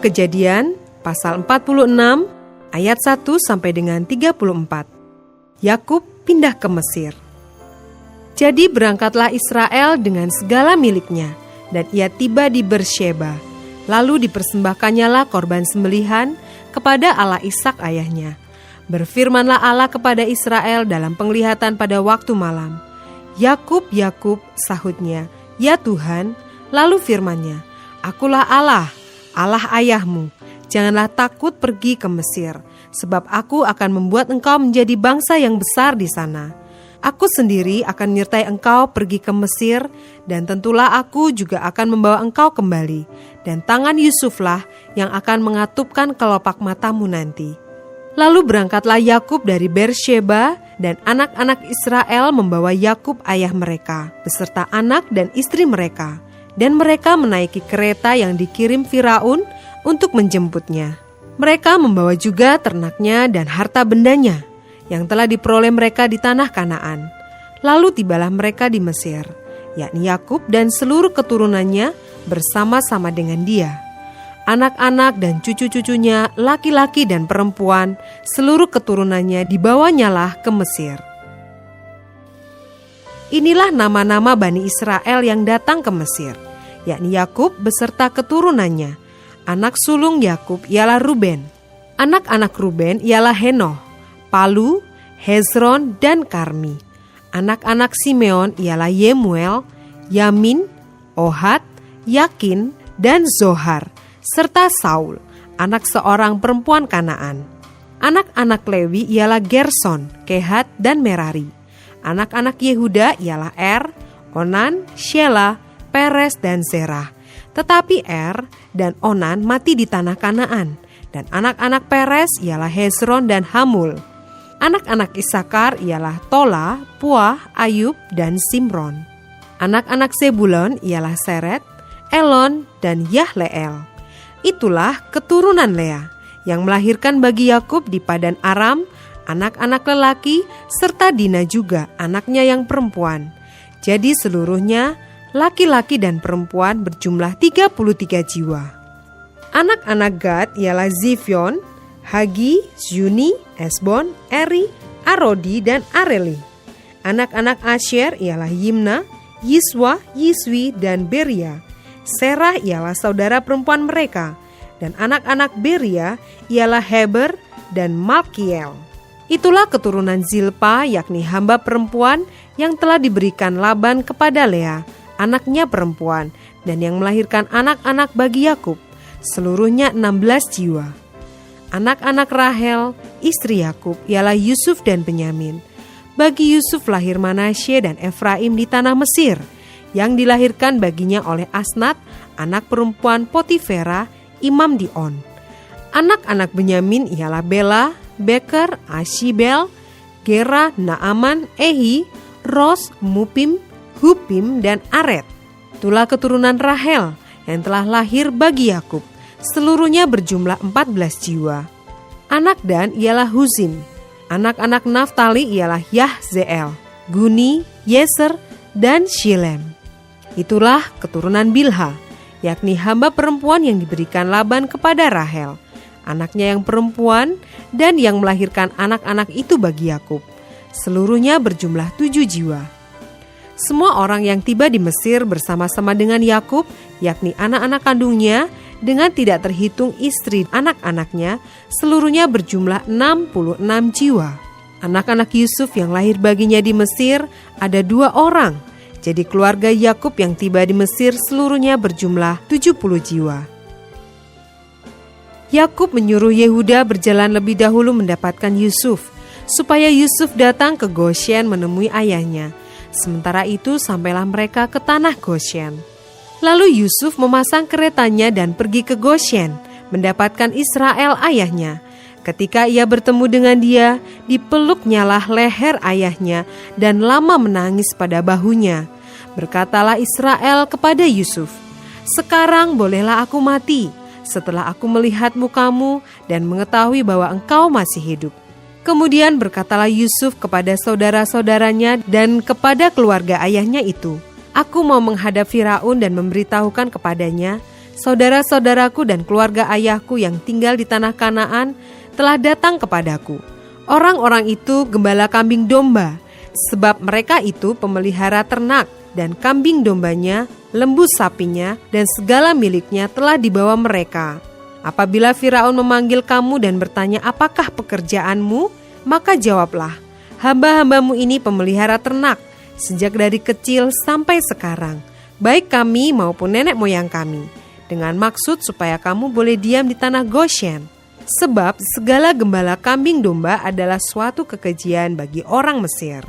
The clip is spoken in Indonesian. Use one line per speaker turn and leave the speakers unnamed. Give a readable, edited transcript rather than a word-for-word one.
Kejadian pasal 46 ayat 1 sampai dengan 34. Yakub pindah ke Mesir. Jadi berangkatlah Israel dengan segala miliknya, dan ia tiba di Bersheba. Lalu dipersembahkannyalah korban sembelihan kepada Allah Ishak ayahnya. Berfirmanlah Allah kepada Israel dalam penglihatan pada waktu malam. Yakub, Yakub, sahutnya, ya Tuhan. Lalu firman-Nya, Akulah Allah, Allah ayahmu. Janganlah takut pergi ke Mesir, sebab aku akan membuat engkau menjadi bangsa yang besar di sana. Aku sendiri akan menyertai engkau pergi ke Mesir, dan tentulah aku juga akan membawa engkau kembali, dan tangan Yusuflah yang akan mengatupkan kelopak matamu nanti. Lalu berangkatlah Yakub dari Bersheba, dan anak-anak Israel membawa Yakub ayah mereka, beserta anak dan istri mereka, dan mereka menaiki kereta yang dikirim Firaun untuk menjemputnya. Mereka membawa juga ternaknya dan harta bendanya yang telah diperoleh mereka di tanah Kanaan. Lalu tibalah mereka di Mesir, yakni Yakub dan seluruh keturunannya bersama-sama dengan dia. Anak-anak dan cucu-cucunya, laki-laki dan perempuan, seluruh keturunannya dibawanyalah ke Mesir. Inilah nama-nama Bani Israel yang datang ke Mesir, yakni Yakub beserta keturunannya. Anak sulung Yakub ialah Ruben. Anak-anak Ruben ialah Henoh, Palu, Hezron, dan Karmi. Anak-anak Simeon ialah Yemuel, Yamin, Ohad, Yakin, dan Zohar, serta Saul, anak seorang perempuan Kanaan. Anak-anak Lewi ialah Gerson, Kehat, dan Merari. Anak-anak Yehuda ialah Onan, Shelah, Peres, dan Zerah. Tetapi dan Onan mati di tanah Kanaan, dan anak-anak Peres ialah Hezron dan Hamul. Anak-anak Isakar ialah Tola, Puah, Ayub, dan Simron. Anak-anak Zebulon ialah Seret, Elon, dan Yahleel. Itulah keturunan Lea yang melahirkan bagi Yakub di Padan Aram anak-anak lelaki serta Dina juga anaknya yang perempuan. Jadi seluruhnya laki-laki dan perempuan berjumlah 33 jiwa. Anak-anak Gad ialah Zifyon, Hagi, Zuni, Esbon, Eri, Arodi, dan Areli. Anak-anak Asher ialah Yimna, Yiswa, Yiswi, dan Beria. Serah ialah saudara perempuan mereka, dan anak-anak Beria ialah Heber dan Malkiel. Itulah keturunan Zilpa, yakni hamba perempuan yang telah diberikan Laban kepada Lea, anaknya perempuan, dan yang melahirkan anak-anak bagi Yakub, seluruhnya 16 jiwa. Anak-anak Rahel, istri Yakub, ialah Yusuf dan Benyamin. Bagi Yusuf lahir Manasye dan Efraim di tanah Mesir, yang dilahirkan baginya oleh Asnat, anak perempuan Potifera, imam di On. Anak-anak Benyamin ialah Bela, Beker, Ashibel, Gera, Naaman, Ehi, Ros, Mupim, Hupim, dan Aret. Itulah keturunan Rahel yang telah lahir bagi Yakub, seluruhnya berjumlah 14 jiwa. Anak Dan ialah Huzim. Anak-anak Naftali ialah Yahzeel, Guni, Yeser, dan Shilem. Itulah keturunan Bilha, yakni hamba perempuan yang diberikan Laban kepada Rahel, anaknya yang perempuan, dan yang melahirkan anak-anak itu bagi Yakub. Seluruhnya berjumlah 7 jiwa. Semua orang yang tiba di Mesir bersama-sama dengan Yakub, yakni anak-anak kandungnya, dengan tidak terhitung istri anak-anaknya, seluruhnya berjumlah 66 jiwa. Anak-anak Yusuf yang lahir baginya di Mesir ada 2 orang. Jadi keluarga Yakub yang tiba di Mesir seluruhnya berjumlah 70 jiwa. Yakub menyuruh Yehuda berjalan lebih dahulu mendapatkan Yusuf, supaya Yusuf datang ke Goshen menemui ayahnya. Sementara itu sampailah mereka ke tanah Goshen. Lalu Yusuf memasang keretanya dan pergi ke Goshen, mendapatkan Israel ayahnya. Ketika ia bertemu dengan dia, dipeluknyalah leher ayahnya dan lama menangis pada bahunya. Berkatalah Israel kepada Yusuf, "Sekarang bolehlah aku mati, setelah aku melihat mukamu dan mengetahui bahwa engkau masih hidup." Kemudian berkatalah Yusuf kepada saudara-saudaranya dan kepada keluarga ayahnya itu, "Aku mau menghadap Firaun dan memberitahukan kepadanya, saudara-saudaraku dan keluarga ayahku yang tinggal di tanah Kanaan telah datang kepadaku. Orang-orang itu gembala kambing domba, sebab mereka itu pemelihara ternak, dan kambing dombanya, lembu sapinya, dan segala miliknya telah dibawa mereka. Apabila Firaun memanggil kamu dan bertanya apakah pekerjaanmu, maka jawablah, hamba-hambamu ini pemelihara ternak, sejak dari kecil sampai sekarang, baik kami maupun nenek moyang kami, dengan maksud supaya kamu boleh diam di tanah Goshen. Sebab segala gembala kambing domba adalah suatu kekejian bagi orang Mesir.